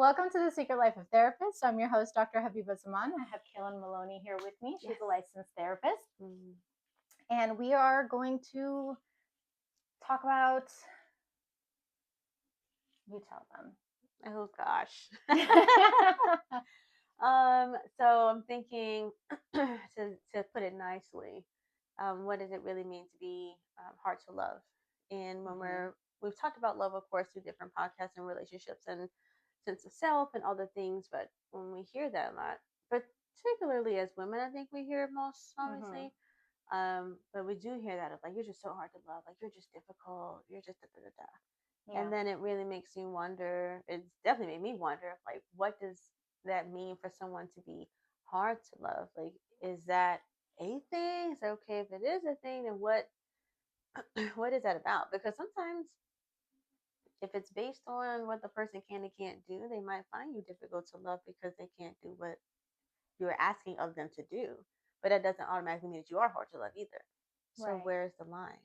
Welcome to the Secret Life of Therapists. I'm your host, Dr. Habiba Zaman. I have Kaylin Maloney here with me. She's a licensed therapist. And we are going to talk about, you tell them. Oh gosh. So I'm thinking to put it nicely, what does it really mean to be hard to love? And when we've talked about love, of course, through different podcasts and relationships and sense of self and all the things, but when we hear that a lot, particularly as women, I think we hear it most, obviously. But we do hear that of like, you're just so hard to love, like you're just difficult, you're just da da da da. Yeah. And then it really makes you wonder. It's definitely made me wonder, like, what does that mean for someone to be hard to love? Like, is that a thing? Is it okay if it is a thing? And what is that about? Because sometimes if it's based on what the person can and can't do, they might find you difficult to love because they can't do what you're asking of them to do. But that doesn't automatically mean that you are hard to love either. So where's the line?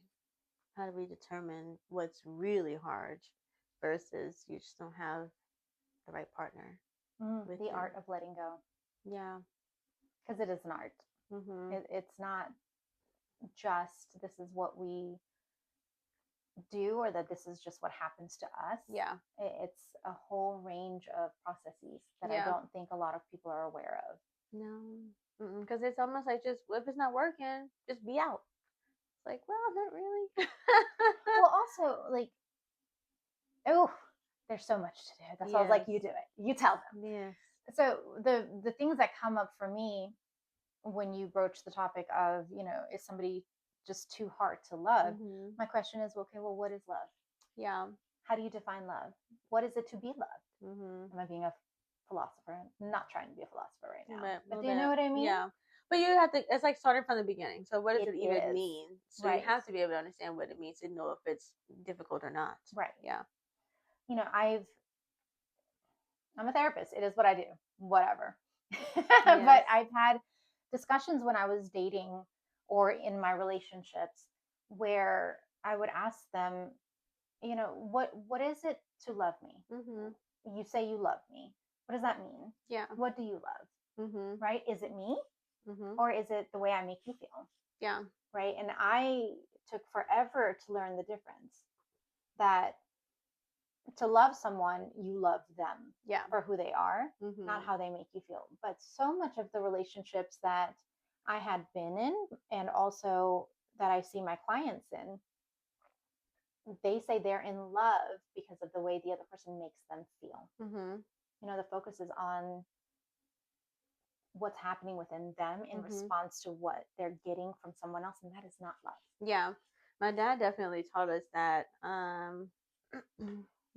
How do we determine what's really hard versus you just don't have the right partner? The art of letting go. Yeah. Because it is an art. It's not just this is what we do or that this is just what happens to us. Yeah. It's a whole range of processes that I don't think a lot of people are aware of. No. Because it's almost like just, if it's not working, just be out. It's like, well, not really. Well, also, like, oh, there's so much to do. That's why I was like, you do it. You tell them. Yes. So the things that come up for me when you broach the topic of, is somebody just too hard to love? My question is, okay, well, what is love? Yeah. How do you define love? What is it to be loved? Am I being a philosopher? I'm not trying to be a philosopher right now. But do you know what I mean? Yeah. But you have to, it's like starting from the beginning. So what does it even mean? So you have to be able to understand what it means to know if it's difficult or not. Right. Yeah. I'm a therapist. It is what I do. Whatever. But I've had discussions when I was dating or in my relationships where I would ask them, what is it to love me? You say you love me. What does that mean? Yeah. What do you love? Right? Is it me? Or is it the way I make you feel? Yeah. Right. And I took forever to learn the difference that to love someone, you love them for who they are, not how they make you feel. But so much of the relationships that I had been in and also that I see my clients in, they say they're in love because of the way the other person makes them feel. The focus is on what's happening within them in response to what they're getting from someone else, and that is not love. Yeah. My dad definitely taught us that,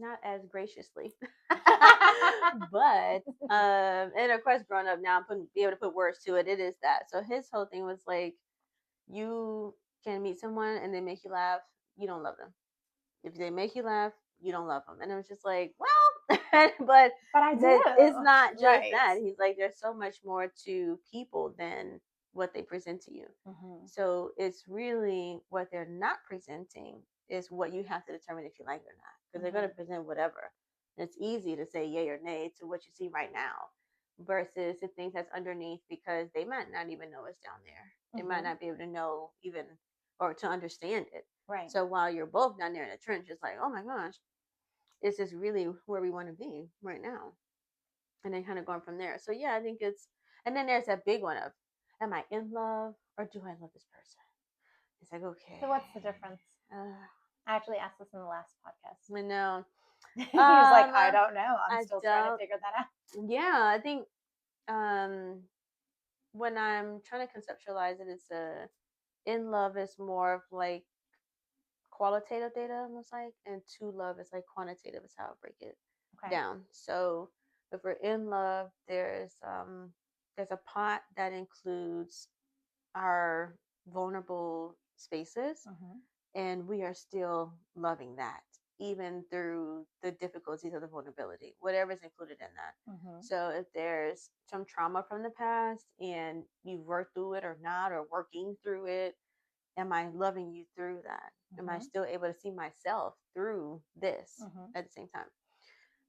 not as graciously, but and of course, growing up now, be able to put words to it. It is that. So his whole thing was like, you can meet someone and they make you laugh, you don't love them. If they make you laugh, you don't love them. And it was just like, well, but I do. It's not just that. He's like, there's so much more to people than what they present to you. So it's really what they're not presenting is what you have to determine if you like it or not, because they're going to present whatever. And it's easy to say yay or nay to what you see right now versus the things that's underneath, because they might not even know it's down there. They might not be able to know even or to understand it. Right. So while you're both down there in the trench, it's like, oh my gosh, is this really where we want to be right now? And then kind of going from there. So yeah, I think it's, and then there's that big one of, am I in love or do I love this person? It's like, okay. So what's the difference? I actually asked this in the last podcast. I know. He was like, I don't know. I'm still trying to figure that out. Yeah, I think when I'm trying to conceptualize it, it's in love is more of like qualitative data, almost like, and to love is like quantitative, is how I break it down. So if we're in love, there's a pot that includes our vulnerable spaces, and we are still loving that even through the difficulties of the vulnerability, whatever is included in that. So if there's some trauma from the past and you've worked through it or not, or working through it, am I loving you through that? Am I still able to see myself through this at the same time?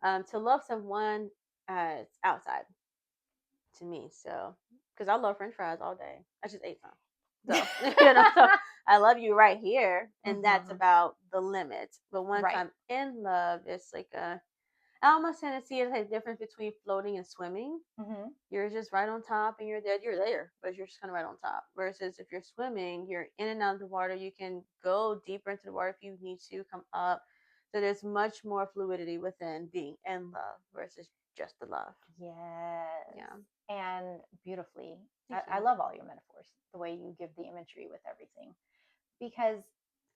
To love someone it's outside to me. So, because I love French fries all day. I just ate some. So, so I love you right here. And that's about the limit. But once I'm in love, it's like I almost tend to see it as a difference between floating and swimming. You're just right on top and you're there, but you're just kind of right on top. Versus if you're swimming, you're in and out of the water. You can go deeper into the water if you need to, come up. So there's much more fluidity within being in love versus just the love. Yes. Yeah. And beautifully. I love all your metaphors, the way you give the imagery with everything. Because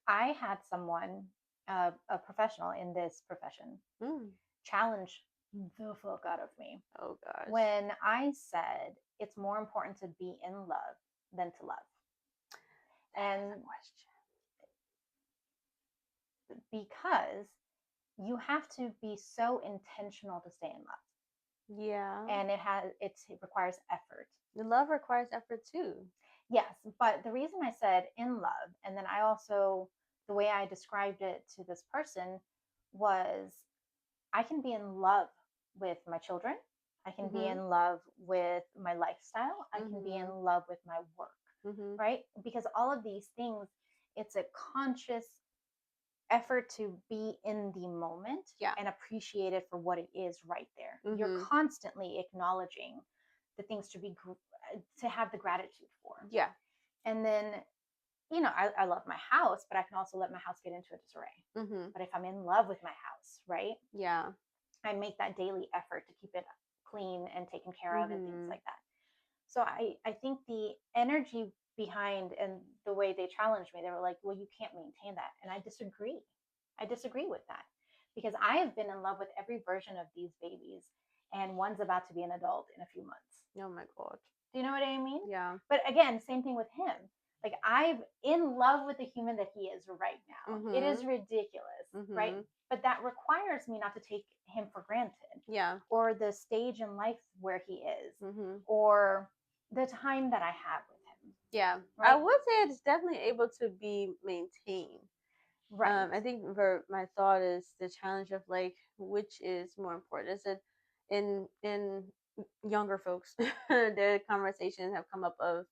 I had someone, a professional in this profession, challenge the fuck out of me. Oh gosh. When I said it's more important to be in love than to love. That's a question. Because you have to be so intentional to stay in love. Yeah. And it requires effort. The love requires effort too. Yes, but the reason I said in love, and then I also, the way I described it to this person was, I can be in love with my children. I can be in love with my lifestyle. I can be in love with my work, right? Because all of these things, it's a conscious effort to be in the moment and appreciate it for what it is right there. You're constantly acknowledging the things to have the gratitude for. Yeah. And then, I love my house, but I can also let my house get into a disarray. But if I'm in love with my house, right? Yeah. I make that daily effort to keep it clean and taken care of and things like that. So I think the energy behind and the way they challenged me, they were like, well, you can't maintain that. And I disagree. I disagree with that, because I have been in love with every version of these babies, and one's about to be an adult in a few months. Oh my God. Do you know what I mean? Yeah. But again, same thing with him. Like, I'm in love with the human that he is right now. It is ridiculous, right? But that requires me not to take him for granted. Yeah. Or the stage in life where he is, or the time that I have with him. Yeah. Right? I would say it's definitely able to be maintained. Right. I think for my thought is the challenge of like, which is more important? Is it in younger folks, the conversations have come up of,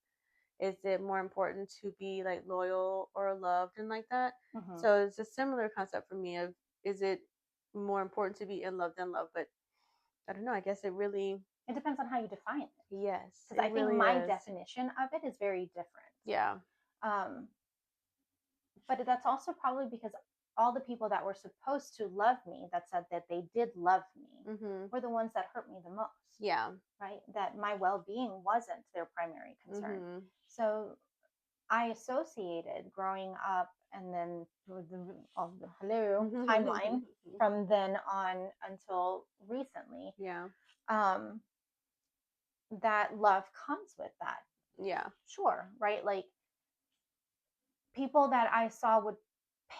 is it more important to be like loyal or loved and like that? So it's a similar concept for me of, is it more important to be in love than love? But I don't know. I guess it depends on how you define it. Yes. Because I think my definition of it is very different. Yeah. But that's also probably because all the people that were supposed to love me, that said that they did love me, were the ones that hurt me the most. Yeah. Right? That my well-being wasn't their primary concern. So I associated growing up, and then the timeline from then on until recently. Yeah. That love comes with that. Yeah. Sure. Right? Like, people that I saw would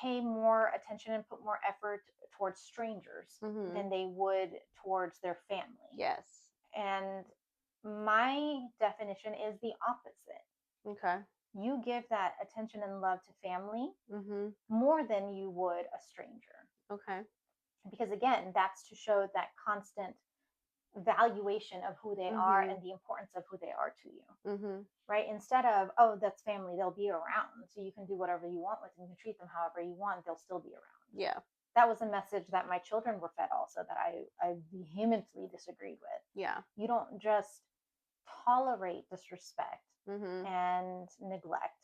pay more attention and put more effort towards strangers than they would towards their family. Yes. And my definition is the opposite. Okay. You give that attention and love to family more than you would a stranger. Okay. Because again, that's to show that constant valuation of who they are and the importance of who they are to you. Right? Instead of, oh, that's family, they'll be around, so you can do whatever you want with them, you can treat them however you want, they'll still be around. Yeah. That was a message that my children were fed also, that I vehemently disagreed with. Yeah. You don't just tolerate disrespect and neglect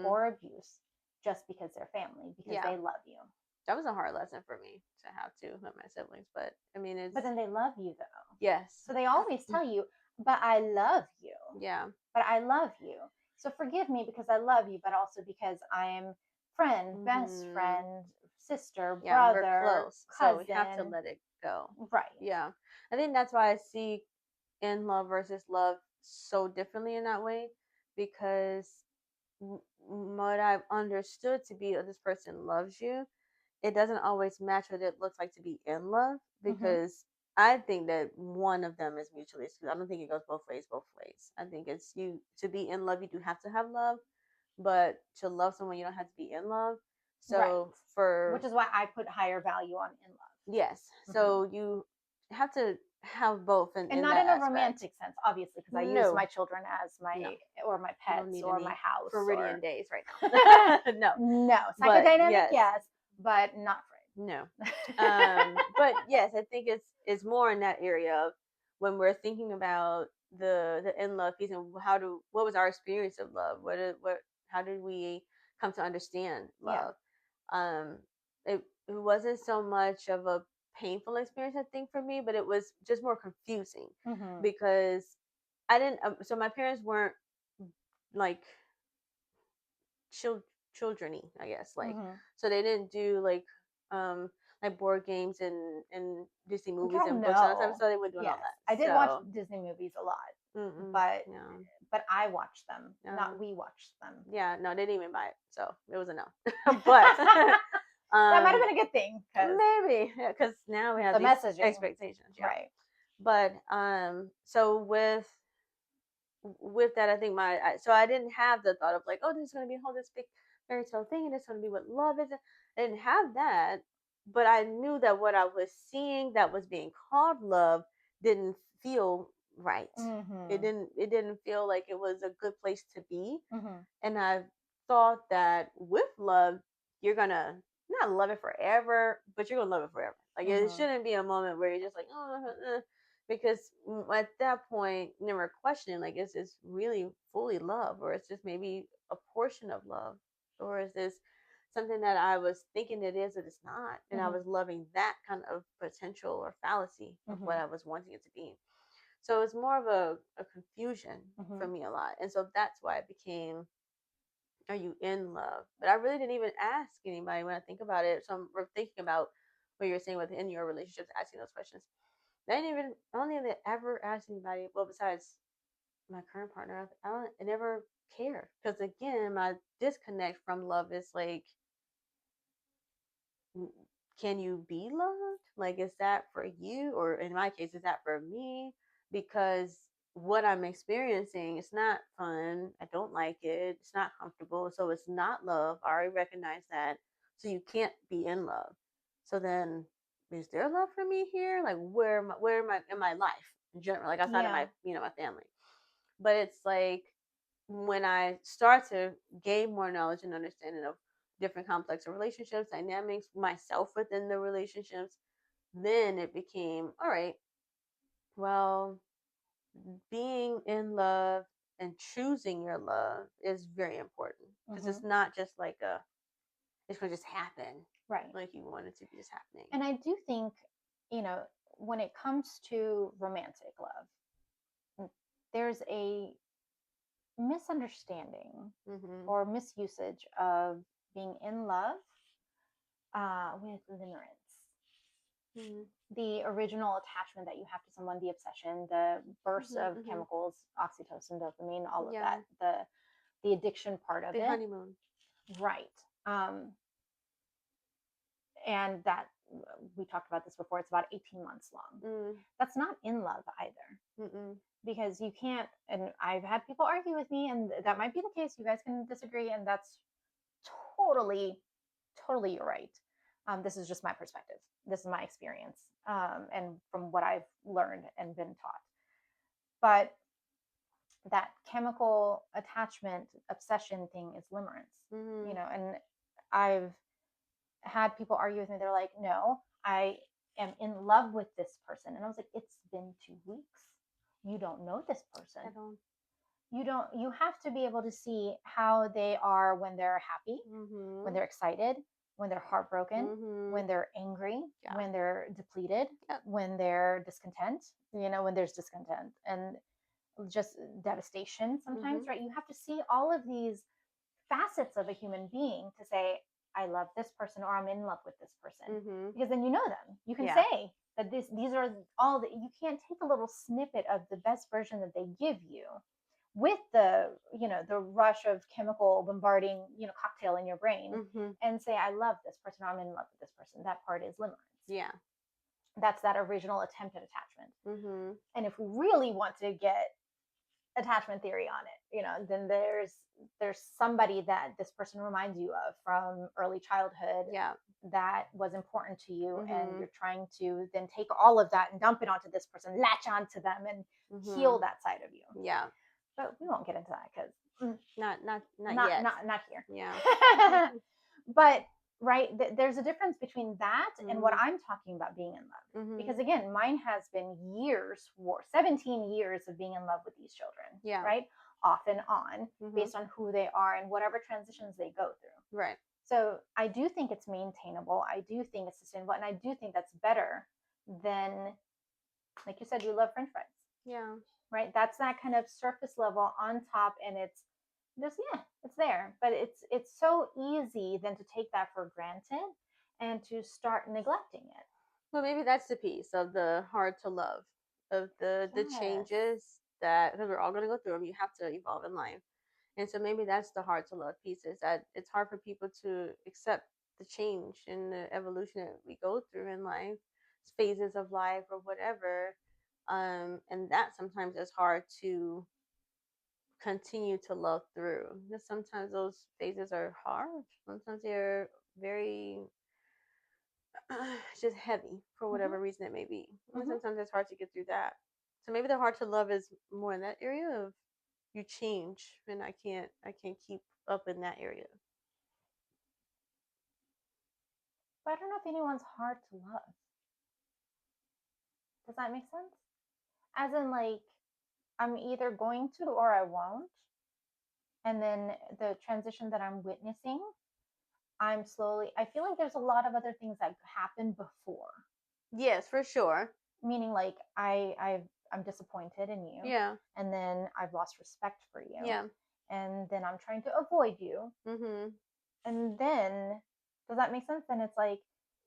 or abuse just because they're family, because they love you. That was a hard lesson for me to have to with my siblings, but I mean, it's. But then they love you though. Yes. So they always tell you, but I love you. Yeah. But I love you. So forgive me because I love you, but also because I am friend, best friend, sister, brother, we're close, cousin. So we have to let it go. Right. Yeah. I think that's why I see in love versus love so differently in that way, because what I've understood to be this person loves you, it doesn't always match what it looks like to be in love, because I think that one of them is mutually exclusive. I don't think it goes both ways. I think it's, you, to be in love, you do have to have love, but to love someone, you don't have to be in love. So which is why I put higher value on in love. Yes. So you have to have both and in not that in a aspect. romantic sense, obviously, because I use my children as my or my pets or my house Floridian days right now. No, psychodynamic, yes. yes, but not Freud. No. But yes, I think it's more in that area of when we're thinking about the in love piece and what was our experience of love? How did we come to understand love? It wasn't so much of a painful experience, I think, for me, but it was just more confusing because I didn't. So my parents weren't like children-y, I guess. Like, so they didn't do like board games and Disney movies and books and stuff. So they weren't doing all that. I did watch Disney movies a lot, but I watched them, not we watched them. Yeah, no, they didn't even buy it, so it was a no. But that might have been a good thing, maybe, because now we have the these messaging expectations, right? But so with that, I think so I didn't have the thought of like, oh, this is going to be a whole this big fairy tale thing, and it's going to be what love is. I didn't have that, but I knew that what I was seeing that was being called love didn't feel right. It didn't feel like it was a good place to be. And I thought that with love, you're gonna not love it forever, but you're gonna love it forever. Like it shouldn't be a moment where you're just like, oh, because at that point, you never questioning like, is this really fully love, or is this maybe a portion of love, or is this something that I was thinking it is, but it's not, and I was loving that kind of potential or fallacy of what I was wanting it to be. So it's more of a confusion for me a lot, and so that's why it became, are you in love? But I really didn't even ask anybody when I think about it. So I'm thinking about what you're saying within your relationships, asking those questions. I don't even ever ask anybody. Well, besides my current partner, I never cared, because again, my disconnect from love is like, can you be loved? Like, is that for you, or in my case, is that for me? Because what I'm experiencing is not fun. I don't like it. It's not comfortable. So it's not love. I already recognize that. So you can't be in love. So then, is there love for me here? Like, where am I in my life in general? Like outside of my my family. But it's like when I start to gain more knowledge and understanding of different complex relationships, dynamics, myself within the relationships, then it became, all right, well, being in love and choosing your love is very important, because it's not just like it's going to just happen. Right. Like you want it to be just happening. And I do think, when it comes to romantic love, there's a misunderstanding or misusage of being in love with limerence. The original attachment that you have to someone, the obsession, the burst of chemicals, oxytocin, dopamine, all of that, the addiction part of the it. honeymoon. Right. And that, we talked about this before, it's about 18 months long. That's not in love either. Because you can't, and I've had people argue with me, and that might be the case. You guys can disagree, and that's totally you're right. This is just my perspective. This is my experience, and from what I've learned and been taught. But that chemical attachment obsession thing is limerence, and I've had people argue with me. They're like, no, I am in love with this person. And I was like, it's been 2 weeks. You don't know this person. You have to be able to see how they are when they're happy, when they're excited, when they're heartbroken, when they're angry, when they're depleted, when they're discontent, when there's discontent and just devastation sometimes, right? You have to see all of these facets of a human being to say, I love this person, or I'm in love with this person, because then you know them. You can say that these are all that. You can't take a little snippet of the best version that they give you with the the rush of chemical bombarding cocktail in your brain, and say, I love this person, or I'm in love with this person. That part is limerence. That's that original attempt at attachment. And if we really want to get attachment theory on it, then there's somebody that this person reminds you of from early childhood, that was important to you, and you're trying to then take all of that and dump it onto this person, latch onto them, and heal that side of you. Yeah. But we won't get into that because not yet. Not here. Yeah. But right, there's a difference between that and what I'm talking about being in love. Because again, mine has been 17 years of being in love with these children. Yeah. Right? Off and on, based on who they are and whatever transitions they go through. Right. So I do think it's maintainable. I do think it's sustainable. And I do think that's better than, like you said, you love French fries. Yeah. Right? That's that kind of surface level on top, and it's just, it's there. But it's so easy then to take that for granted and to start neglecting it. Well, maybe that's the piece of the hard to love, of the changes that, because we're all going to go through them. You have to evolve in life. And so maybe that's the hard to love piece, is that it's hard for people to accept the change and the evolution that we go through in life, phases of life or whatever. And that sometimes is hard to continue to love through. Because sometimes those phases are hard. Sometimes they're very just heavy for whatever reason it may be. And sometimes it's hard to get through that. So maybe the hard to love is more in that area of, you change, and I can't keep up in that area. But I don't know if anyone's hard to love. Does that make sense? As in, like, I'm either going to or I won't. And then the transition that I'm witnessing, I feel like there's a lot of other things that happen before. Yes, for sure. Meaning, like, I'm disappointed in you. Yeah. And then I've lost respect for you. Yeah. And then I'm trying to avoid you. And then, does that make sense? Then it's like,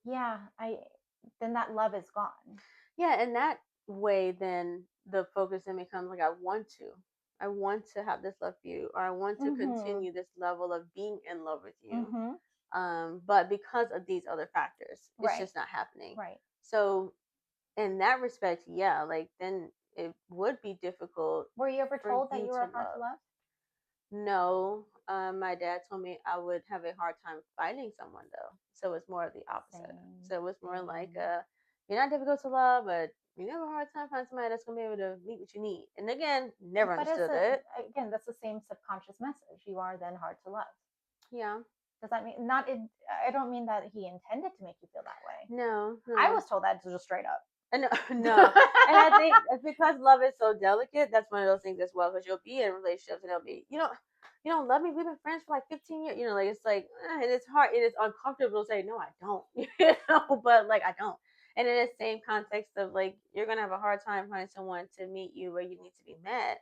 then that love is gone. Yeah, and that way, then the focus then becomes like, I want to have this love for you, or I want to continue this level of being in love with you. But because of these other factors, it's just not happening. Right. So in that respect, yeah, like, then it would be difficult. Were you ever told that you were hard to love? No. My dad told me I would have a hard time finding someone, though. So it's more of the opposite. So it was more like, you're not difficult to love, but you have a hard time finding somebody that's going to be able to meet what you need. And again, never understood it. Again, that's the same subconscious message. You are then hard to love. Yeah. Does that mean I don't mean that he intended to make you feel that way. No. I was told that just straight up. No. And I think it's because love is so delicate. That's one of those things as well. Because you'll be in relationships and it'll be, you don't love me. We've been friends for like 15 years. Like, it's like, and it's hard. It is uncomfortable to say, no, I don't. But like, I don't. And in the same context of, like, you're gonna have a hard time finding someone to meet you where you need to be met.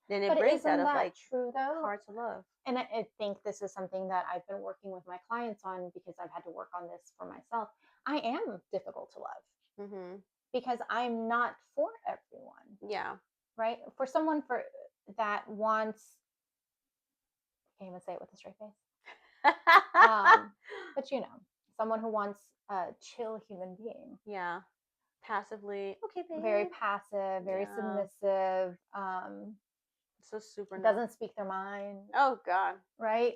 Then it brings that of, like, true though? Hard to love. And I think this is something that I've been working with my clients on, because I've had to work on this for myself. I am difficult to love. Because I'm not for everyone. Yeah. Right? For someone that wants, I can't even say it with a straight face. But someone who wants a chill human being. Yeah. Passively. Okay, babe. Very passive, very submissive. So super doesn't speak their mind. Oh God. Right?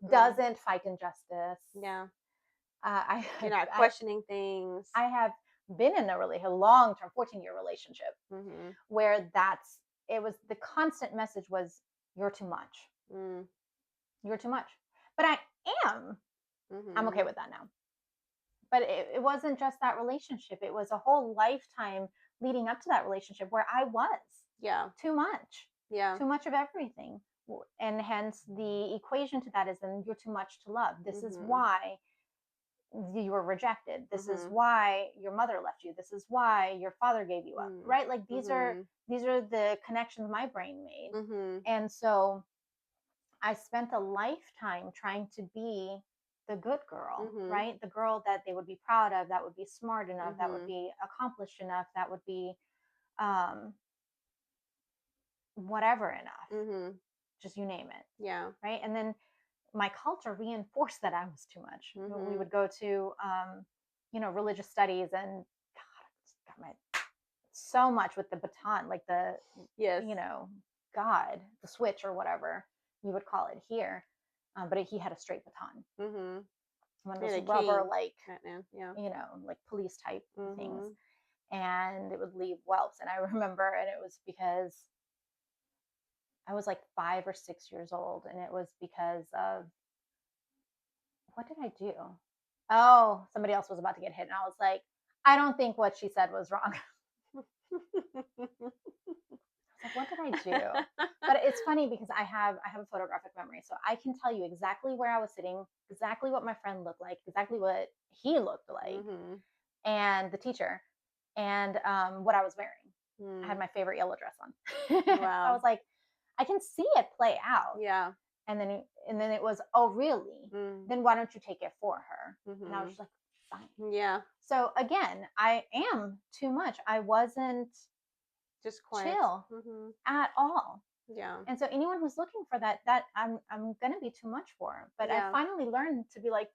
Doesn't fight injustice. Yeah. You're not questioning things. I have been in a long-term 14-year relationship where it was the constant message was, you're too much. You're too much. But I am. I'm okay with that now. But it wasn't just that relationship. It was a whole lifetime leading up to that relationship where I was. Yeah. Too much. Yeah. Too much of everything. And hence the equation to that is, then you're too much to love. This is why you were rejected. This is why your mother left you. This is why your father gave you up. Right? Like, these are the connections my brain made. And so I spent a lifetime trying to be the good girl, right? The girl that they would be proud of, that would be smart enough, that would be accomplished enough, that would be whatever enough. Just you name it. Yeah. Right? And then my culture reinforced that I was too much. We would go to religious studies, and God, so much with the baton, like the God, the switch or whatever you would call it here. But he had a straight baton. one of those rubber, like, like police type things. And it would leave whelps. And I remember, and it was because I was like 5 or 6 years old, and it was because of, what did I do? Oh, somebody else was about to get hit, and I was like, I don't think what she said was wrong. Like, what did I do? But it's funny because I have a photographic memory, so I can tell you exactly where I was sitting, exactly what my friend looked like, exactly what he looked like, and the teacher, and what I was wearing. I had my favorite yellow dress on. Wow. So I was like, I can see it play out. Yeah. And then it was, oh really? Then why don't you take it for her? And I was just like, fine. Yeah. So again, I am too much. I wasn't just quiet. Chill at all. Yeah. And so anyone who's looking for that I'm gonna be too much for. But I finally learned to be like,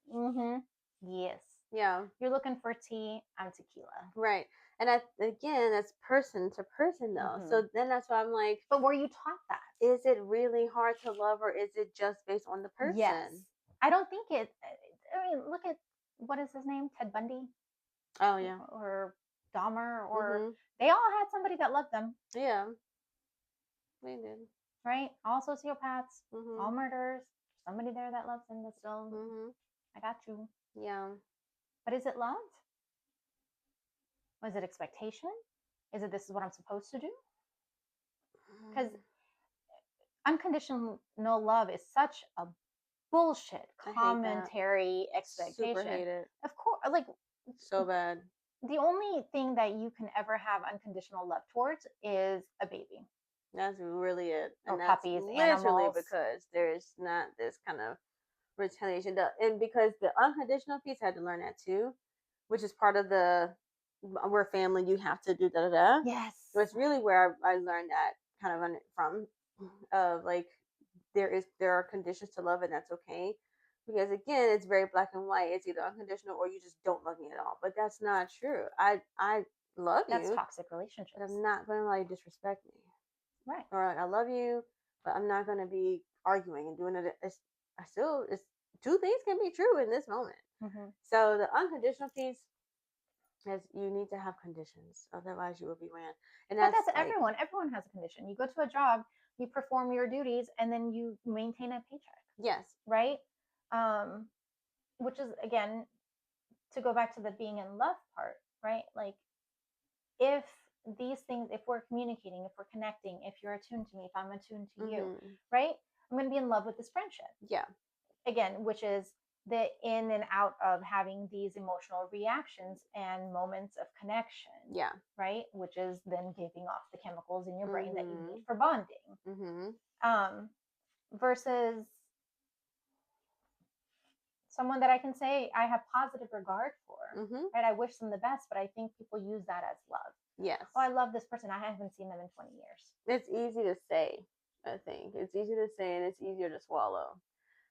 yes. Yeah. You're looking for tea, I'm tequila. Right. And again, that's person to person though. So then that's why I'm like, but were you taught that? Is it really hard to love, or is it just based on the person? Yes. I don't think it. I mean, look at, what is his name? Ted Bundy? Oh yeah. Or Dahmer, or they all had somebody that loved them. Yeah. They did. Right? All sociopaths, all murderers, somebody there that loves them, that's still, I got you. Yeah. But is it love? Was it expectation? Is it, this is what I'm supposed to do? Because unconditional love is such a bullshit commentary expectation. Super hate it. Of course, like, so bad. The only thing that you can ever have unconditional love towards is a baby. That's really it. Or and puppies, literally animals. Because there's not this kind of retaliation. And because the unconditional piece, I had to learn that too, which is part of we're family, you have to do da-da-da. Yes. So it's really where I learned that kind of from, like, there are conditions to love, and that's okay. Because again, it's very black and white. It's either unconditional or you just don't love me at all. But that's not true. I love you. That's toxic relationships. But I'm not going to let you disrespect me. Right. Or like, I love you, but I'm not going to be arguing and doing it. It's two things can be true in this moment. So the unconditional piece is, you need to have conditions. Otherwise you will be ran. And that's like, everyone. Everyone has a condition. You go to a job, you perform your duties, and then you maintain a paycheck. Yes. Right? Which is, again, to go back to the being in love part, right? Like, if these things, if we're communicating, if we're connecting, if you're attuned to me, if I'm attuned to you, right? I'm going to be in love with this friendship. Yeah. Again, which is the in and out of having these emotional reactions and moments of connection. Yeah. Right? Which is then giving off the chemicals in your brain that you need for bonding. Versus someone that I can say I have positive regard for, right? I wish them the best, but I think people use that as love. Yes. Oh, I love this person. I haven't seen them in 20 years. It's easy to say, I think. It's easy to say, and it's easier to swallow.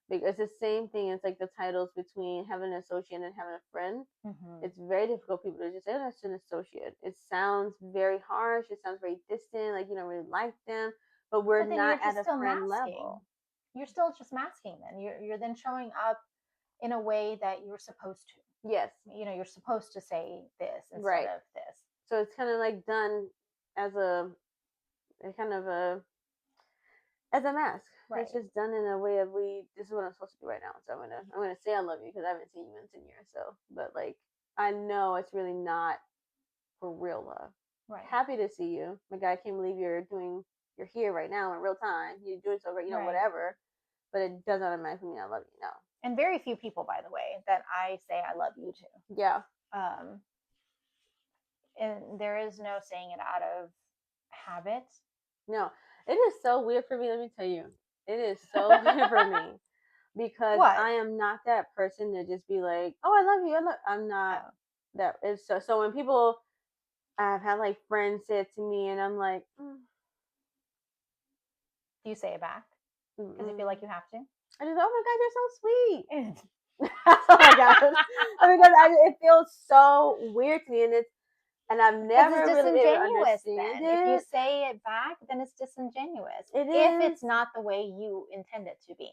Because it's the same thing. It's like the titles between having an associate and having a friend. It's very difficult for people to just say, oh, that's an associate. It sounds very harsh. It sounds very distant, like you don't really like them. But we're not at a friend level. You're still just masking then. You're then showing up in a way that you're supposed to. Yes. You're supposed to say this instead of this. So it's kind of like done as a mask. Right. It's just done in a way of, this is what I'm supposed to do right now. So I'm gonna say I love you because I haven't seen you in 10 years. So, but like, I know it's really not for real love. Right. Happy to see you. My guy, I can't believe you're here right now in real time. You're doing so great, whatever. But it does not automatically mean I love you. No. And very few people, by the way, that I say I love you to. Yeah. And there is no saying it out of habit. No. It is so weird for me, let me tell you. It is so weird for me. Because I am not that person to just be like, oh, I love you. I'm not that. It's so when people, I've had like friends say it to me, and I'm like, Do you say it back? Because you feel like you have to? I just, oh my God, you're so sweet. Oh my God. Because it feels so weird to me, and I've never really been able to understand it. If you say it back, then it's disingenuous. It is. If it's not the way you intend it to be.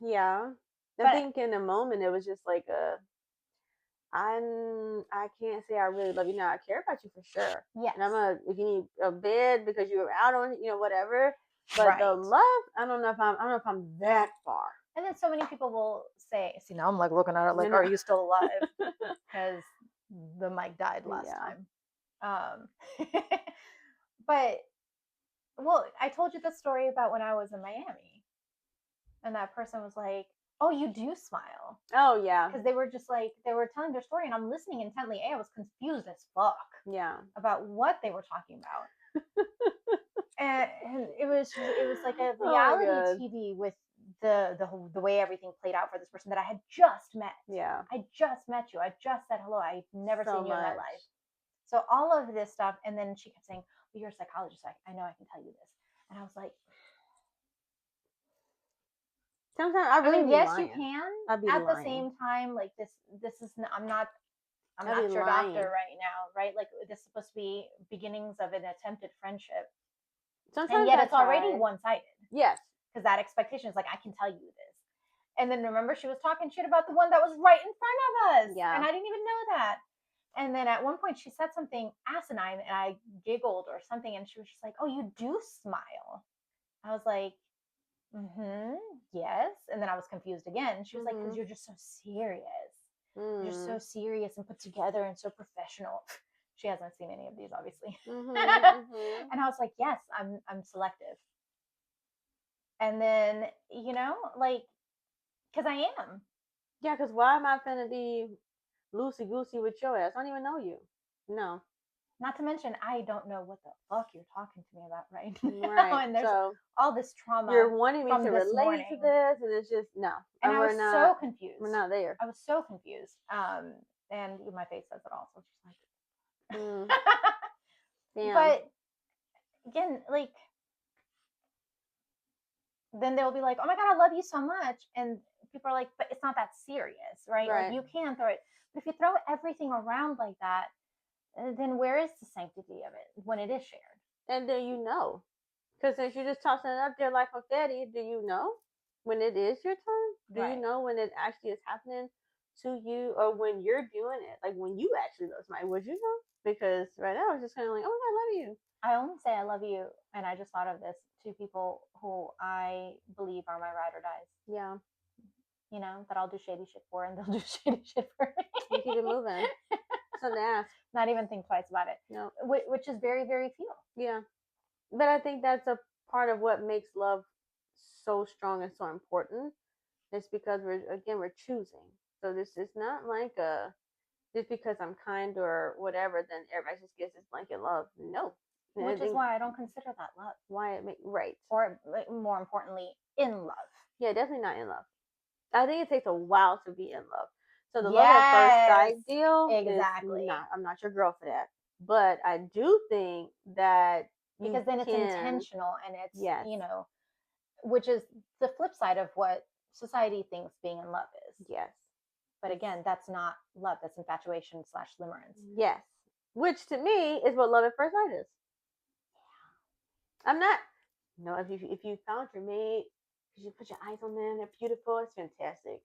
Yeah. I think in the moment it was just like I can't say I really love you now. I care about you for sure. Yes. And if you need a bed because you were out on, whatever. But the love, I don't know if I'm that far. And then so many people will say, see, now I'm like looking at it like, are you still alive? Because the mic died last time. But, well, I told you the story about when I was in Miami. And that person was like, oh, you do smile. Oh, yeah. Because they were just like, they were telling their story and I'm listening intently. I was confused as fuck. Yeah. About what they were talking about. and it was like a reality TV with the way everything played out for this person that I had just met. Yeah. I just met you. I just said hello. I've never seen you in my life. So all of this stuff. And then she kept saying, well, you're a psychologist. I know I can tell you this. And I was like, sometimes I mean, yes, lying. you can. At the same time, like this is not, I'm not your doctor right now, right? Like this is supposed to be beginnings of an attempted friendship. Sometimes and yet it's already one-sided. Yes. Because that expectation is like, I can tell you this. And then remember, she was talking shit about the one that was right in front of us. Yeah. And I didn't even know that. And then at one point she said something asinine and I giggled or something. And she was just like, oh, you do smile. I was like, yes. And then I was confused again. She was like, because you're just so serious. You're so serious and put together and so professional. She hasn't seen any of these, obviously. And I was like, yes, I'm selective. And then, like, because I am. Yeah, because why am I finna be loosey-goosey with your ass? I don't even know you. No. Not to mention, I don't know what the fuck you're talking to me about right now. And there's all this trauma. You're wanting me to relate to this, and it's just, no. And I was so confused. We're not there. I was so confused. And my face says it all, so she's like, Damn. But again, like, then they'll be like, oh my God, I love you so much. And people are like, but it's not that serious, right? Like, you can throw it. But if you throw everything around like that, then where is the sanctity of it when it is shared? And then because since you're just tossing it up there like confetti, do you know when it is your turn? Do you know when it actually is happening to you, or when you're doing it? Like when you actually love somebody, would you know? Because right now it's just kind of like, oh my God, I love you. I only say I love you, and I just thought of this, two people who I believe are my ride or dies. Yeah. That I'll do shady shit for, and they'll do shady shit for me. You keep it moving. So nasty. Not even think twice about it. No. Which is very, very few. Yeah. But I think that's a part of what makes love so strong and so important. It's because we're choosing. So this is not like just because I'm kind or whatever, then everybody just gets this blanket love. No. Which is why I don't consider that love. Why it right. Or more importantly, in love. Yeah, definitely not in love. I think it takes a while to be in love. So the love at first sight deal, exactly. I'm not your girl for that. But I do think that because then it's intentional and it's which is the flip side of what society thinks being in love is. Yes. But again, that's not love. That's infatuation / limerence. Yes. Which to me is what love at first sight is. Yeah. I'm not. If you found your mate, you put your eyes on them, they're beautiful. It's fantastic.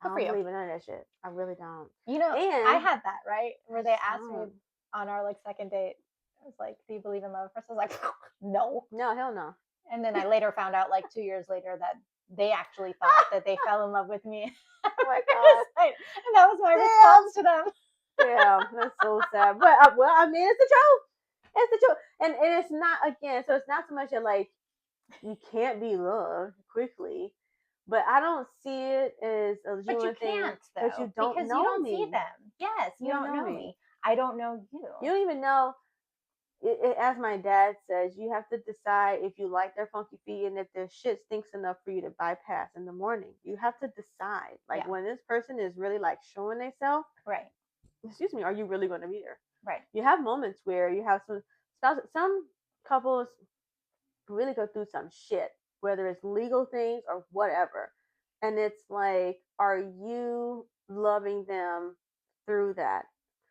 I don't believe in none of that shit. I really don't. And I had that, right? Where they asked me on our second date, I was like, do you believe in love? First I was like, no. No, hell no. And then I later found out 2 years later that they actually thought that they fell in love with me. Oh my God. And that was my response to them. Yeah, that's so sad. But I mean, it's the truth. It's the truth. And it's not, again, so it's not so much that you can't be loved quickly. But I don't see it as a genuine thing. But you can't, though. Because you don't see them. Yes, you don't know me. I don't know you. You don't even know. As my dad says, you have to decide if you like their funky feet and if their shit stinks enough for you to bypass in the morning. You have to decide. When this person is really showing themselves. Right. Excuse me, are you really going to be there? Right. You have moments where you have some couples really go through some shit, whether it's legal things or whatever. And it's like, are you loving them through that?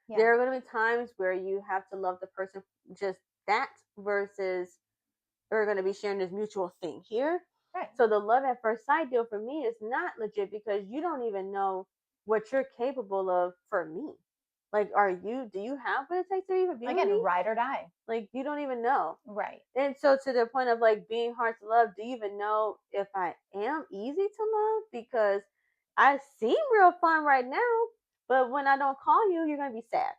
Yeah. There are going to be times where you have to love the person just that versus we're going to be sharing this mutual thing here. Right. So the love at first sight deal for me is not legit because you don't even know what you're capable of for me. Like, do you have what it takes to even be with me? Ride or die. Like, you don't even know. Right. And so to the point of like being hard to love, do you even know if I am easy to love? Because I seem real fun right now, but when I don't call you, you're going to be sad.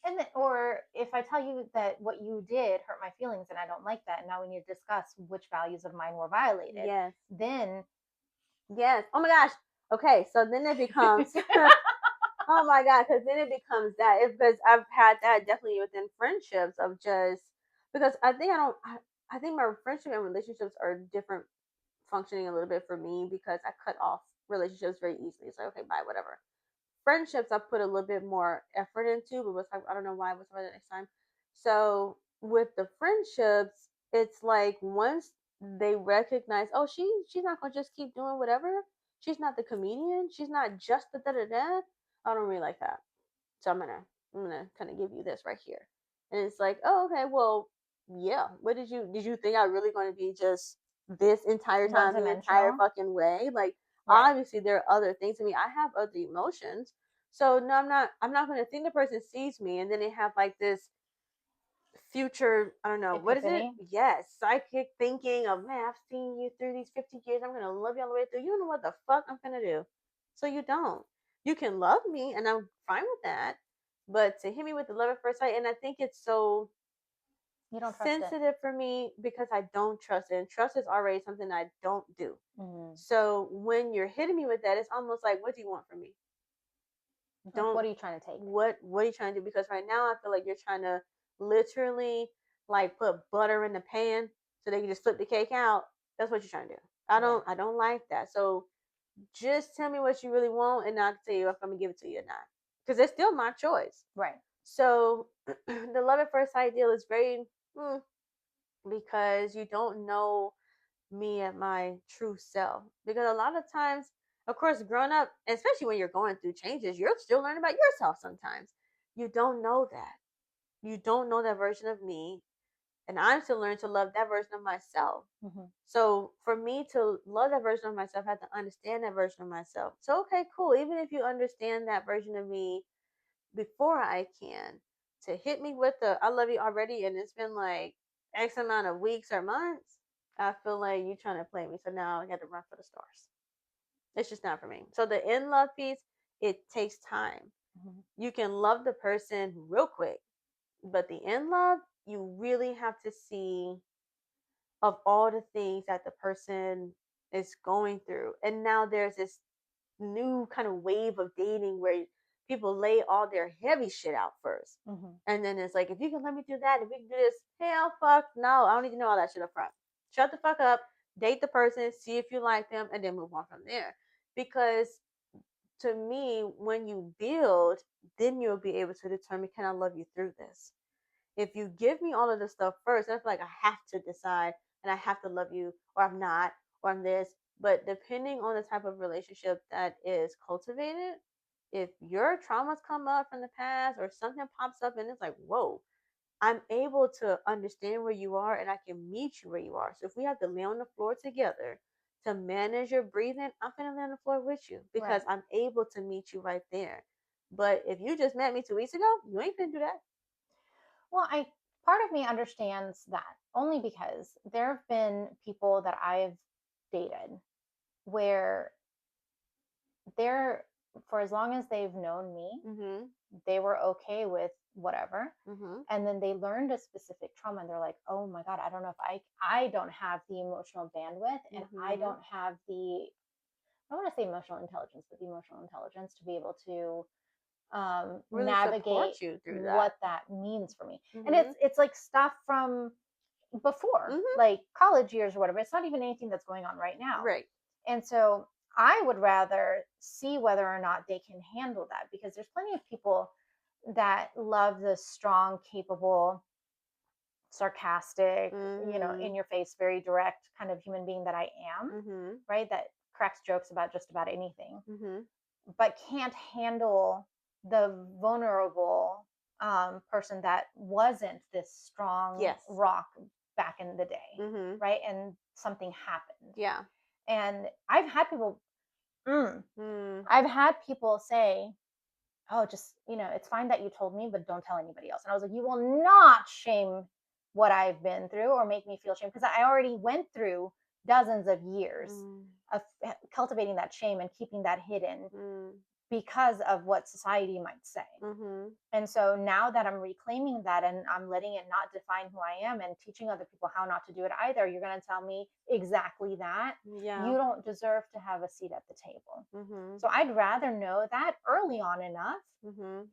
And then, or if I tell you that what you did hurt my feelings and I don't like that, and now we need to discuss which values of mine were violated. Yes. Then. Yes. Oh my gosh. Okay. So then it becomes. Oh my God. Because then it becomes that. Because I've had that definitely within friendships of just. Because I think I think my friendship and relationships are different functioning a little bit for me because I cut off relationships very easily. It's like, okay, bye, whatever. Friendships I put a little bit more effort into, but was I don't know why. We'll talk about it next time. So with the friendships, it's like once they recognize, oh, she's not gonna just keep doing whatever. She's not the comedian. She's not just the da da da. I don't really like that. So I'm gonna kind of give you this right here, and it's like, oh, okay, well, yeah. What did you think I really going to be just this entire time, the entire fucking way? Like, right. Obviously, there are other things in me. I have other emotions. So no, I'm not going to think the person sees me, and then they have like this future, I don't know, what is it? Yes, psychic thinking of, man, I've seen you through these 50 years. I'm gonna love you all the way through. You don't know what the fuck I'm gonna do. So you don't. You can love me, and I'm fine with that. But to hit me with the love at first sight, and I think it's so you don't sensitive for me because I don't trust it. And trust is already something I don't do. Mm-hmm. So when you're hitting me with that, it's almost like, what do you want from me? What are you trying to take? What are you trying to do? Because right now I feel like you're trying to literally like put butter in the pan so they can just flip the cake out. That's what you're trying to do. I don't like that. So just tell me what you really want, and I'll tell you if I'm gonna give it to you or not. Because it's still my choice. Right. So the love at first sight deal is very because you don't know me at my true self. Because a lot of times, of course, growing up, especially when you're going through changes, you're still learning about yourself sometimes. You don't know that. You don't know that version of me. And I'm still learning to love that version of myself. Mm-hmm. So for me to love that version of myself, I have to understand that version of myself. So, okay, cool. Even if you understand that version of me before I can, to hit me with the I love you already, and it's been like X amount of weeks or months, I feel like you're trying to play me. So now I got to run for the stars. It's just not for me. So the in love piece, it takes time. Mm-hmm. You can love the person real quick, but the in love, you really have to see of all the things that the person is going through. And now there's this new kind of wave of dating where people lay all their heavy shit out 1st. Mm-hmm. And then it's like, if you can let me do that, if we can do this, hell fuck no, I don't need to know all that shit up front. Shut the fuck up, date the person, see if you like them, and then move on from there. Because to me, when you build, then you'll be able to determine, can I love you through this? If you give me all of this stuff first, I feel like I have to decide and I have to love you, or I'm not, or I'm this. But depending on the type of relationship that is cultivated, if your traumas come up from the past or something pops up and it's like, whoa, I'm able to understand where you are and I can meet you where you are. So if we have to lay on the floor together to manage your breathing, I'm going to lay on the floor with you because I'm able to meet you right there. But if you just met me 2 weeks ago, you ain't going to do that. Well, part of me understands that only because there have been people that I've dated where they're, for as long as they've known me, mm-hmm. they were okay with whatever. Mm-hmm. And then they learned a specific trauma and they're like, oh my God, I don't know if I don't have the emotional bandwidth and mm-hmm. I don't have I don't want to say emotional intelligence, but the emotional intelligence to be able to really navigate you through what that means for me. Mm-hmm. And it's like stuff from before, mm-hmm. like college years or whatever. It's not even anything that's going on right now. Right. And so I would rather see whether or not they can handle that, because there's plenty of people that love the strong, capable, sarcastic, mm-hmm. In your face, very direct kind of human being that I am, mm-hmm. right? That cracks jokes about just about anything, mm-hmm. but can't handle the vulnerable person that wasn't this strong rock back in the day, right? And something happened. Yeah. And I've had people say, oh, just, it's fine that you told me, but don't tell anybody else. And I was like, you will not shame what I've been through or make me feel shame, because I already went through dozens of years of cultivating that shame and keeping that hidden because of what society might say. And so now that I'm reclaiming that and I'm letting it not define who I am and teaching other people how not to do it either, you're going to tell me exactly that. Yeah. You don't deserve to have a seat at the table. So I'd rather know that early on enough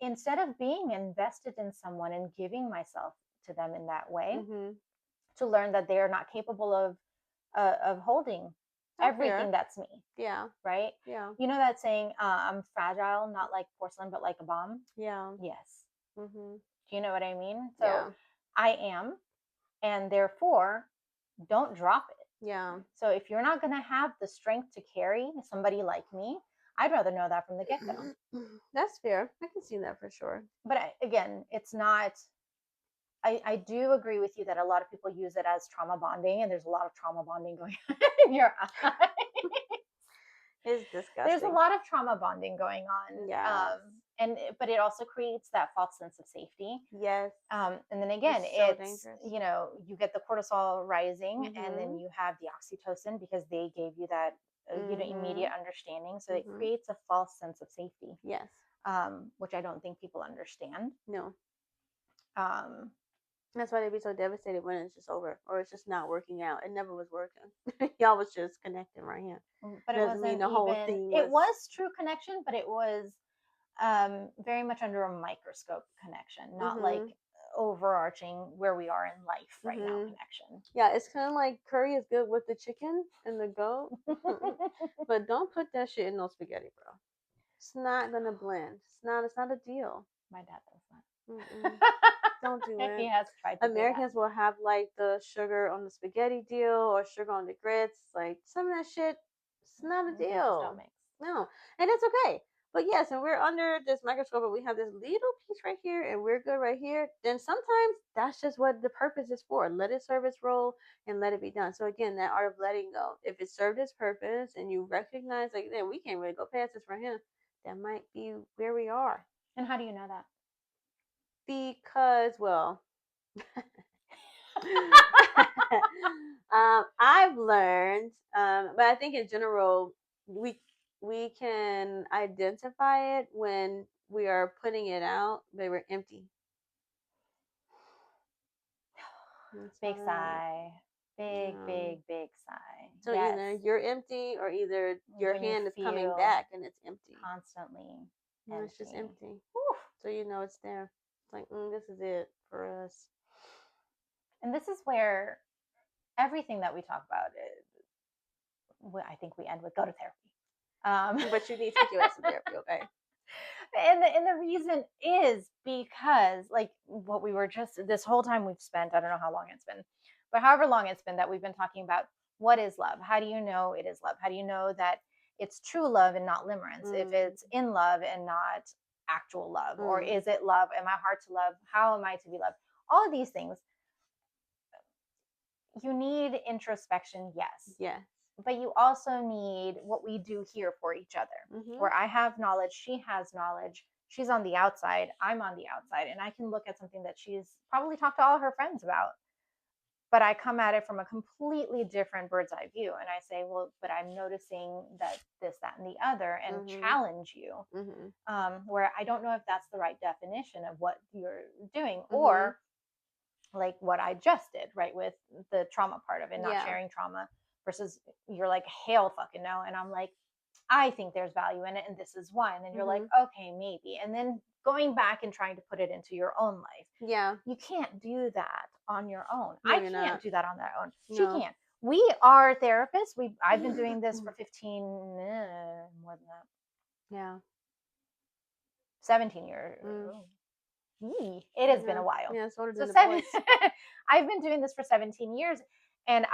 instead of being invested in someone and giving myself to them in that way to learn that they are not capable of holding everything that's me. Yeah. Right? Yeah. You know that saying, I'm fragile, not like porcelain, but like a bomb? Yeah. Yes. Do you know what I mean? So yeah. I am, and therefore don't drop it. Yeah. So if you're not going to have the strength to carry somebody like me, I'd rather know that from the get-go. That's fair. I can see that for sure. But again, it's not... I do agree with you that a lot of people use it as trauma bonding, and there's a lot of trauma bonding going on in your eye. It's disgusting. There's a lot of trauma bonding going on. Yeah. But it also creates that false sense of safety. Yes. And then again, it's you get the cortisol rising, and then you have the oxytocin because they gave you that immediate understanding. So it creates a false sense of safety. Yes. Which I don't think people understand. No. That's why they'd be so devastated when it's just over or it's just not working out. It never was working. Y'all was just connecting right here. But it wasn't the whole thing. It was true connection, but it was very much under a microscope connection, not like overarching where we are in life right now connection. Yeah, it's kind of like curry is good with the chicken and the goat, but don't put that shit in no spaghetti, bro. It's not gonna blend. It's not a deal. My dad does that. Don't do it. He has tried to. Americans will have like the sugar on the spaghetti deal or sugar on the grits. Like some of that shit, it's not a deal. No, and it's okay. But yes, and we're under this microscope, and we have this little piece right here, and we're good right here. Then sometimes that's just what the purpose is for. Let it serve its role and let it be done. So again, that art of letting go. If it served its purpose and you recognize, like, then we can't really go past this right here. That might be where we are. And how do you know that? Because, well, I've learned, but I think in general, we can identify it when we are putting it out, but we're empty. Big sigh. Big sigh. So either you're empty or either your hand is coming back and it's empty. Constantly. And it's just empty. So you know it's there. It's like, this is it for us. And this is where everything that we talk about I think we end with go to therapy. But you need to do some therapy, okay? And the reason is because, like, what we were just this whole time we've spent, I don't know how long it's been, but however long it's been that we've been talking about what is love. How do you know it is love? How do you know that it's true love and not limerence? If it's in love and not actual love, or is it love? Am I hard to love? How am I to be loved? All of these things. You need introspection, yes. Yes. But you also need what we do here for each other, where I have knowledge, she has knowledge, she's on the outside, I'm on the outside, and I can look at something that she's probably talked to all her friends about. But I come at it from a completely different bird's eye view. And I say, well, but I'm noticing that this, that, and the other, and challenge you. Where I don't know if that's the right definition of what you're doing, or like what I just did, right? With the trauma part of it, not sharing trauma, versus you're like, hell fucking no. And I'm like, I think there's value in it, and this is why. And then you're like, okay, maybe. And then going back and trying to put it into your own life. Yeah. You can't do that on your own. No, I can't do that on their own. No. She can't. We are therapists. I've been doing this for 15, more than that. Yeah. 17 years. It has been a while. Yeah, so I've been doing this for 17 years. And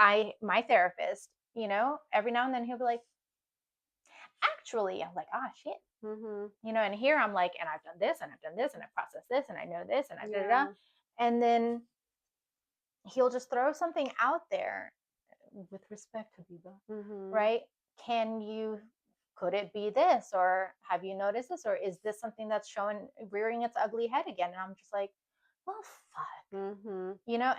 my therapist, every now and then he'll be like, actually, I'm like, shit. And here I'm like, and I've done this, and I've done this, and I've processed this, and I know this, and I da da da. And then he'll just throw something out there with respect, Habiba, right? Could it be this? Or have you noticed this? Or is this something that's rearing its ugly head again? And I'm just like, well, fuck.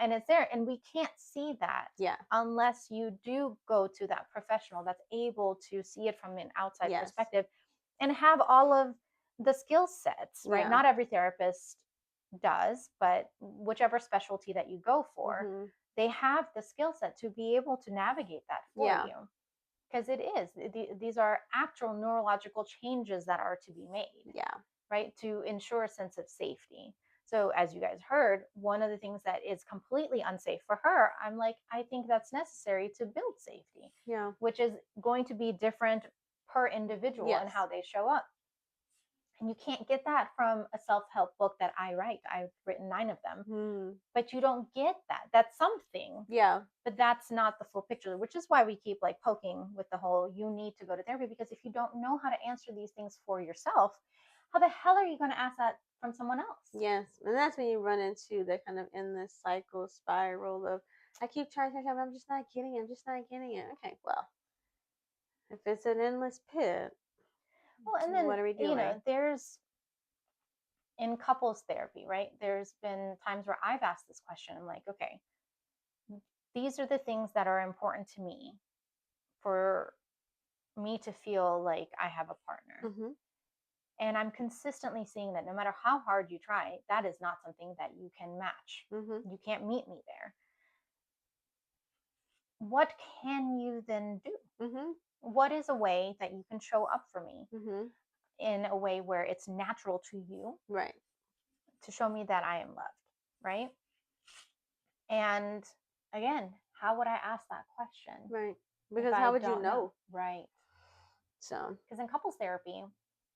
And it's there. And we can't see that unless you do go to that professional that's able to see it from an outside perspective and have all of the skill sets, right? Not every therapist does, but whichever specialty that you go for, they have the skill set to be able to navigate that for you. Because these are actual neurological changes that are to be made. Right? To ensure a sense of safety. So as you guys heard, one of the things that is completely unsafe for her, I'm like, I think that's necessary to build safety. Which is going to be different per individual and how they show up. And you can't get that from a self-help book that I write. I've written 9 of them. But you don't get that. That's something. But that's not the full picture, which is why we keep like poking with the whole, you need to go to therapy, because if you don't know how to answer these things for yourself, how the hell are you going to ask that from someone else? Yes. And that's when you run into the kind of endless cycle spiral of, I keep trying to, I'm just not getting it. I'm just not getting it. Okay, well, if it's an endless pit, well, and then, what are we doing? There's in couples therapy, right? There's been times where I've asked this question. I'm like, okay, these are the things that are important to me for me to feel like I have a partner. And I'm consistently seeing that no matter how hard you try, that is not something that you can match. You can't meet me there. What can you then do? What is a way that you can show up for me in a way where it's natural to you? Right. To show me that I am loved, right? And again, how would I ask that question? Right. Because how would you know? Right. So, because in couples therapy,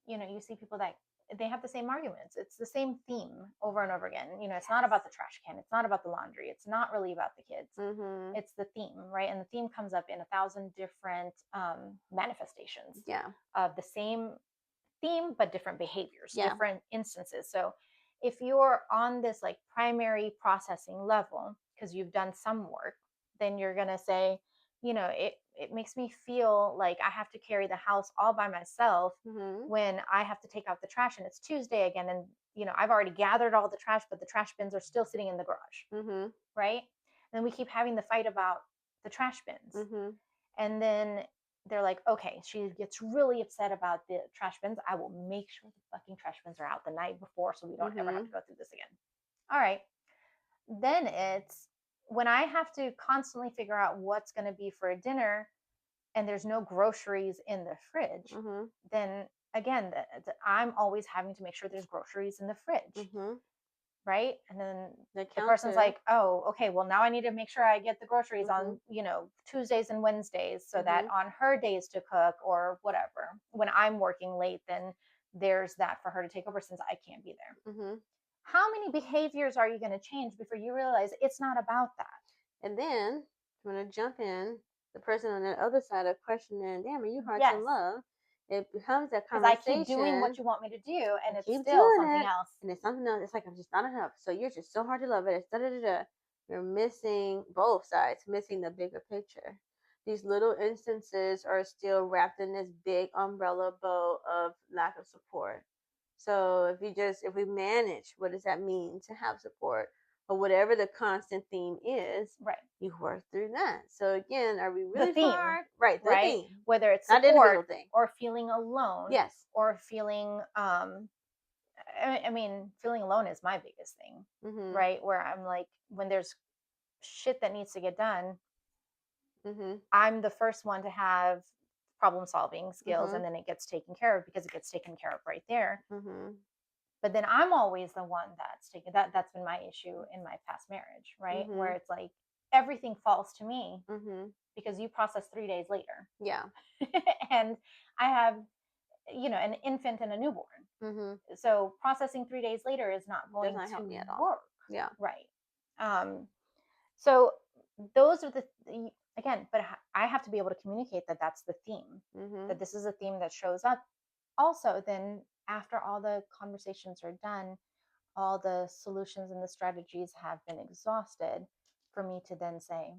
you see people that they have the same arguments. It's the same theme over and over again. It's not about the trash can. It's not about the laundry. It's not really about the kids. It's the theme, right? And the theme comes up in 1,000 different manifestations of the same theme, but different behaviors, different instances. So if you're on this like primary processing level, because you've done some work, then you're going to say, it makes me feel like I have to carry the house all by myself when I have to take out the trash and it's Tuesday again. And, I've already gathered all the trash, but the trash bins are still sitting in the garage. Right. And then we keep having the fight about the trash bins. And then they're like, okay, she gets really upset about the trash bins. I will make sure the fucking trash bins are out the night before so we don't ever have to go through this again. All right. Then it's when I have to constantly figure out what's going to be for dinner and there's no groceries in the fridge, then again, I'm always having to make sure there's groceries in the fridge. Right. And then the person's like, oh, okay, well, now I need to make sure I get the groceries on, Tuesdays and Wednesdays so that on her days to cook or whatever, when I'm working late, then there's that for her to take over since I can't be there. How many behaviors are you going to change before you realize it's not about that? And then I'm going to jump in, the person on the other side of questioning, damn, are you hard to love? It becomes that conversation. Because I keep doing what you want me to do, and it's still something else. And it's something else. It's like, I'm just not enough. So you're just so hard to love. It's da-da-da-da. You're missing both sides, missing the bigger picture. These little instances are still wrapped in this big umbrella bow of lack of support. So if we manage, what does that mean to have support? Or whatever the constant theme is, right? You work through that. So again, are we really far? Right, the theme. Whether it's support or feeling alone, yes, or feeling I mean, feeling alone is my biggest thing, right? Where I'm like, when there's shit that needs to get done, I'm the first one to have problem solving skills, and then it gets taken care of because it gets taken care of right there. But then I'm always the one that's taken that's been my issue in my past marriage, right? Where it's like everything falls to me because you process 3 days later. Yeah. And I have, an infant and a newborn. So processing 3 days later is not going to help me at all. Work. Yeah. Right. So those are again, but I have to be able to communicate that that's the theme, that this is a theme that shows up. Also, then after all the conversations are done, all the solutions and the strategies have been exhausted, for me to then say,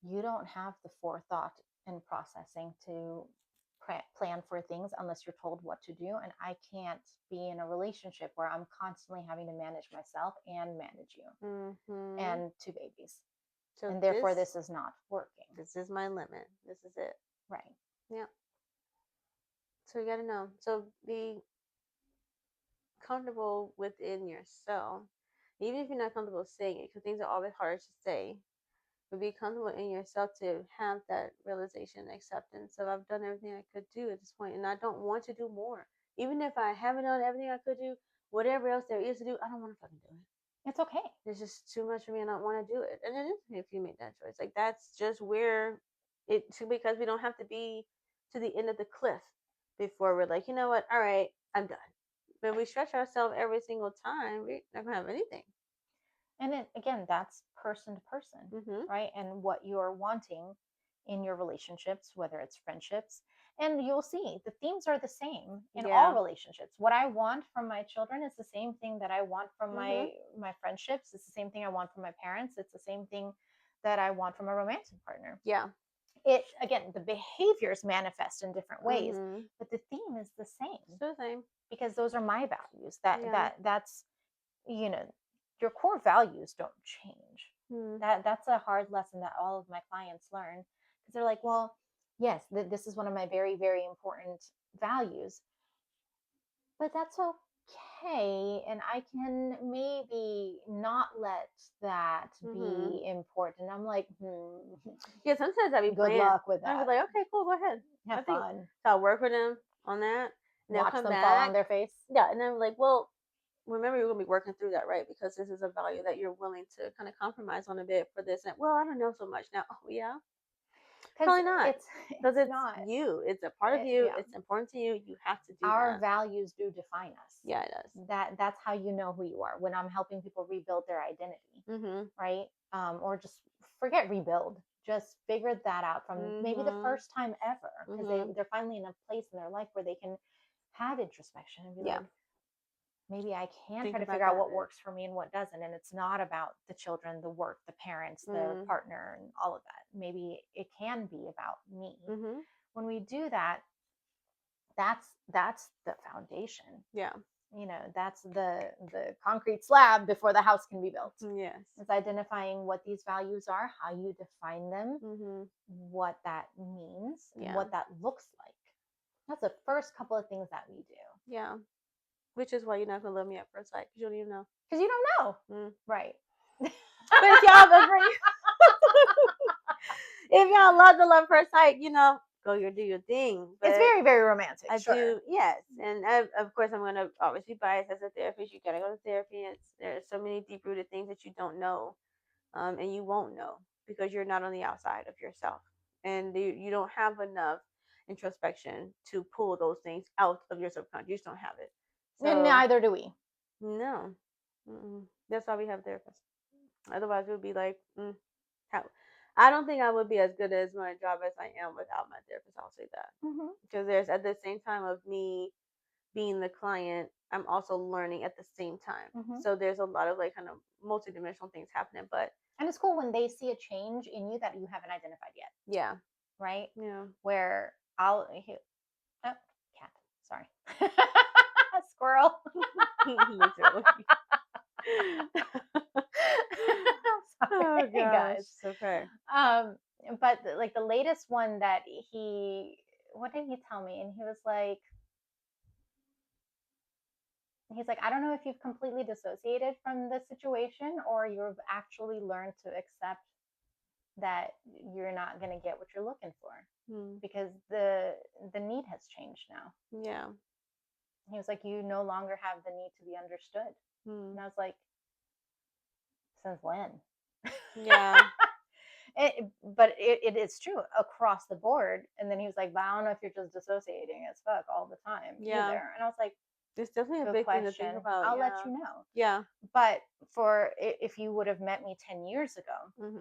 you don't have the forethought and processing to plan for things unless you're told what to do. And I can't be in a relationship where I'm constantly having to manage myself and manage you and 2 babies. So and therefore, this is not working. This is my limit. This is it. Right. Yeah. So you got to know. So be comfortable within yourself. Even if you're not comfortable saying it, because things are always hard to say. But be comfortable in yourself to have that realization and acceptance of I've done everything I could do at this point, and I don't want to do more. Even if I haven't done everything I could do, whatever else there is to do, I don't want to fucking do it. It's okay. It's just too much for me, and I don't want to do it. And it is if you make that choice. Like that's just where it because we don't have to be to the end of the cliff before we're like, you know what? All right, I'm done. But if we stretch ourselves every single time, we're not gonna have anything. And then again, that's person to person, right? And what you're wanting in your relationships, whether it's friendships. And you'll see the themes are the same in all relationships. What I want from my children is the same thing that I want from my friendships. It's the same thing I want from my parents. It's the same thing that I want from a romantic partner. Yeah. It again, the behaviors manifest in different ways, but the theme is the same. It's the same. Because those are my values. That's your core values don't change. That's a hard lesson that all of my clients learn, because they're like, well, yes, this is one of my very, very important values, but that's okay, and I can maybe not let that be important. I'm like, yeah, sometimes I'd be good luck with that. I'd be like, okay, cool, go ahead, have fun. So I'll work with them on that, and watch them fall on their face. Yeah, and then I'm like, well, remember you're gonna be working through that, right? Because this is a value that you're willing to kind of compromise on a bit for this. And well, I don't know so much now. Oh yeah, probably not. Because it's not you. It's a part of you. Yeah. It's important to you. You have to do our values do define us. Yeah, it does. That's how you know who you are. When I'm helping people rebuild their identity, right? Or just forget rebuild. Just figure that out from maybe the first time ever, because they're finally in a place in their life where they can have introspection and be like, maybe I can try to figure out what works for me and what doesn't. And it's not about the children, the work, the parents, the partner, and all of that. Maybe it can be about me. When we do that, that's the foundation. Yeah. That's the concrete slab before the house can be built. Yes. It's identifying what these values are, how you define them, what that means, and what that looks like. That's the first couple of things that we do. Yeah. Which is why you're not going to love me at first sight, because you don't even know. Because you don't know. Right. But if y'all agree, if y'all love the love first sight, go do your thing. But it's very, very romantic. I do, yes. And of course, I'm going to always be biased as a therapist. You got to go to therapy. There's so many deep-rooted things that you don't know, and you won't know because you're not on the outside of yourself. And you don't have enough introspection to pull those things out of your subconscious. You just don't have it. So, and neither do we. No. That's why we have therapists. Otherwise, it would be like, how? I don't think I would be as good as my job as I am without my therapist. I'll say that. Because there's at the same time of me being the client, I'm also learning at the same time. So there's a lot of like kind of multidimensional things happening. And it's cool when they see a change in you that you haven't identified yet. Yeah. Right? Yeah. Where cat. Sorry. Squirrel. Literally. Oh gosh. Guys. Okay. But like the latest one that what did he tell me? And he was like, I don't know if you've completely dissociated from the situation or you've actually learned to accept that you're not going to get what you're looking for because the need has changed now. Yeah. He was like, you no longer have the need to be understood. And I was like, since when? Yeah. But it is true across the board. And then he was like, but I don't know if you're just dissociating as fuck all the time either. And I was like, it's definitely a big thing to think about. I'll let you know. Yeah. But if you would have met me 10 years ago,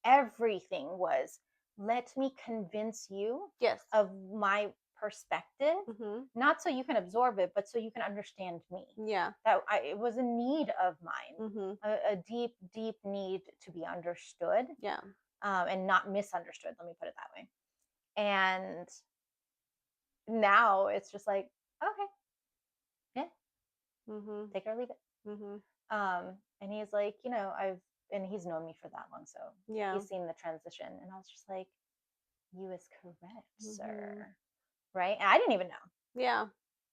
everything was, let me convince you of my perspective, not so you can absorb it, but so you can understand me. Yeah. It was a need of mine, a deep, deep need to be understood. Yeah. And not misunderstood. Let me put it that way. And now it's just like, okay, yeah, take it or leave it. And he's like, and he's known me for that long, so he's seen the transition. And I was just like, you is correct, sir. Right? And I didn't even know. Yeah.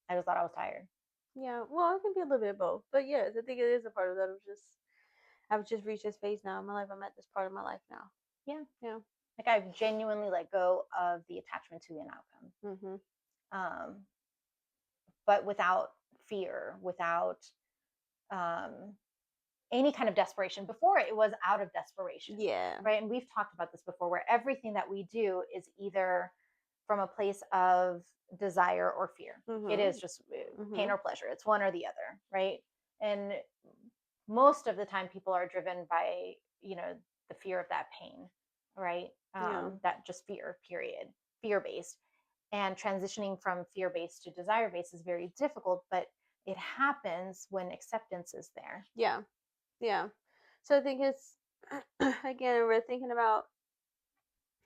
I just thought I was tired. Yeah. Well, it can be a little bit of both. But yes, I think it is a part of that. I've just reached this phase now in my life. I'm at this part of my life now. Yeah. Yeah. Like I've genuinely let go of the attachment to an outcome. But without fear, without any kind of desperation. Before it was out of desperation. Yeah. Right. And we've talked about this before, where everything that we do is either from a place of desire or fear. It is just pain or pleasure. It's one or the other. Right. And most of the time people are driven by, the fear of that pain. Right. That just fear, period, fear-based. And transitioning from fear-based to desire-based is very difficult, but it happens when acceptance is there. Yeah. Yeah. So I think it's, again, we're thinking about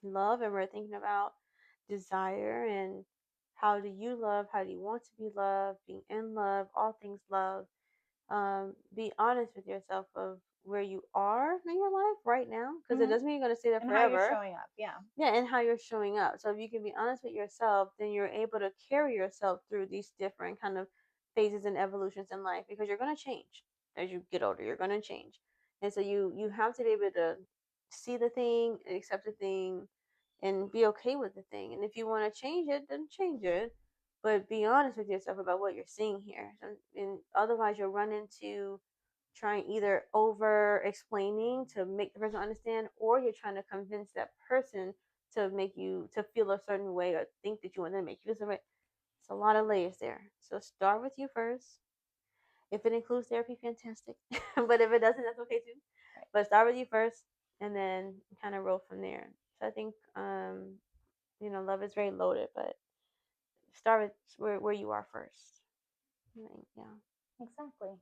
love and we're thinking about desire and how do you love? How do you want to be loved? Being in love, all things love. Be honest with yourself of where you are in your life right now, because it doesn't mean you're going to stay there and forever. How you're showing up, yeah. Yeah, and how you're showing up. So if you can be honest with yourself, then you're able to carry yourself through these different kind of phases and evolutions in life, because you're going to change as you get older. You're going to change, and so you have to be able to see the thing, accept the thing, and be okay with the thing. And if you want to change it, then change it. But be honest with yourself about what you're seeing here. And otherwise, you'll run into trying either over explaining to make the person understand, or you're trying to convince that person to make you to feel a certain way or think that you want them to make you feel a certain way. It's a lot of layers there. So start with you first. If it includes therapy, fantastic. But if it doesn't, that's okay too. Right. But start with you first and then kind of roll from there. So I think love is very loaded, but start with where you are first. Yeah. Exactly.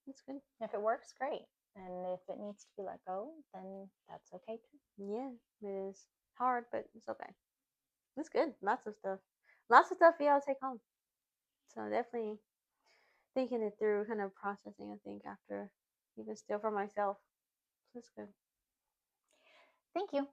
That's good. If it works, great. And if it needs to be let go, then that's okay too. Yeah, it is hard, but it's okay. It's good. Lots of stuff. Lots of stuff for y'all to take home. So definitely thinking it through, kind of processing, I think, after even still for myself. So it's good. Thank you.